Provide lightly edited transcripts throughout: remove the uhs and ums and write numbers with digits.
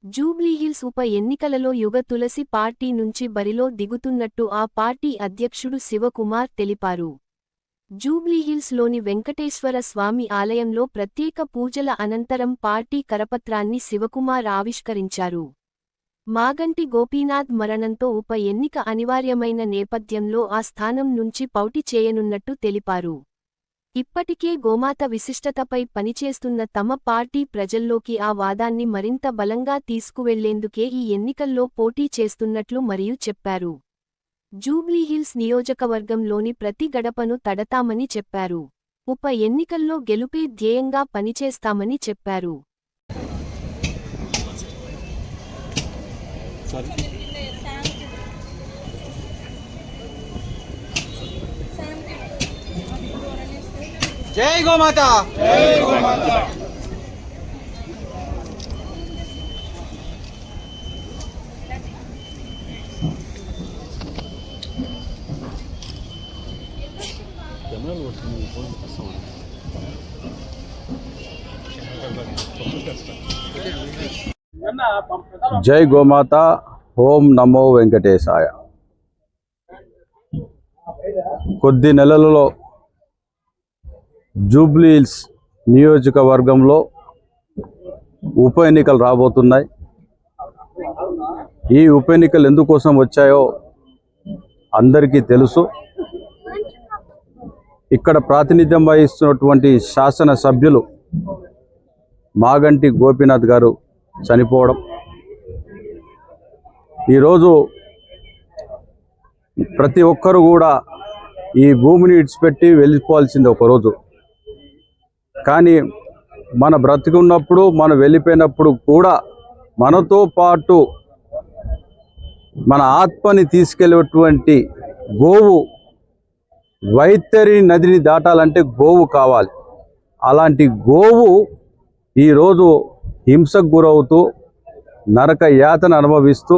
జూబ్లీహిల్స్ ఉప ఎన్నికలలో యుగ తులసి పార్టీ నుంచి బరిలో దిగుతున్నట్టు ఆ పార్టీ అధ్యక్షుడు శివకుమార్ తెలిపారు. జూబ్లీహిల్స్ లోని వెంకటేశ్వర స్వామి ఆలయంలో ప్రత్యేక పూజల అనంతరం పార్టీ కరపత్రాన్ని శివకుమార్ ఆవిష్కరించారు. మాగంటి గోపీనాథ్ మరణంతో ఉప ఎన్నిక అనివార్యమైన నేపథ్యంలో ఆ స్థానం నుంచి పోటీ చేయనున్నట్టు తెలిపారు. ఇప్పటికే గోమాత విశిష్టతపై పనిచేస్తున్న తమ పార్టీ ప్రజల్లోకి ఆ వాదాన్ని మరింత బలంగా తీసుకువెళ్లేందుకే ఈ ఎన్నికల్లో పోటీ చేస్తున్నట్లు మరియు చెప్పారు. జూబ్లీహిల్స్ నియోజకవర్గంలోని ప్రతి గడపను తడతామని చెప్పారు. ఉప ఎన్నికల్లో గెలుపే ధ్యేయంగా పనిచేస్తామని చెప్పారు. జై గోమాత జై గోమాత జై గోమాత ఓం నమో వెంకటేశాయ. కొద్ది నెలలలో జూబ్లీహిల్స్ నియోజకవర్గంలో ఉప ఎన్నికలు రాబోతున్నాయి. ఈ ఉప ఎన్నికలు ఎందుకోసం వచ్చాయో అందరికీ తెలుసు. ఇక్కడ ప్రాతినిధ్యం వహిస్తున్నటువంటి శాసనసభ్యులు మాగంటి గోపీనాథ్ గారు చనిపోవడం, ఈరోజు ప్రతి ఒక్కరు కూడా ఈ భూమిని ఇడిచిపెట్టి వెళ్ళిపోవాల్సింది ఒకరోజు. కానీ మన బ్రతికున్నప్పుడు మనం వెళ్ళిపోయినప్పుడు కూడా మనతో పాటు మన ఆత్మని తీసుకెళ్ళేటువంటి గోవు వైతరి నదిని దాటాలంటే గోవు కావాలి. అలాంటి గోవు ఈరోజు హింసకు గురవుతూ నరక యాతన అనుభవిస్తూ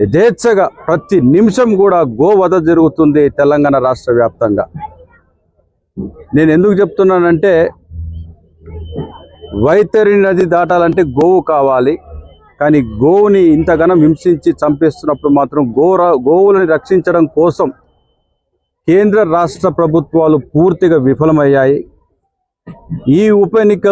యథేచ్ఛగా ప్రతి నిమిషం కూడా గోవధ జరుగుతుంది తెలంగాణ రాష్ట్ర వ్యాప్తంగా. నేను ఎందుకు చెప్తున్నానంటే, వైతరి నది దాటాలంటే గోవు కావాలి. కానీ గోవుని ఇంతగానం హింసించి చంపేస్తున్నప్పుడు మాత్రం గోవులని రక్షించడం కోసం కేంద్ర రాష్ట్ర ప్రభుత్వాలు పూర్తిగా విఫలమయ్యాయి. ఈ ఉప ఎన్నికలు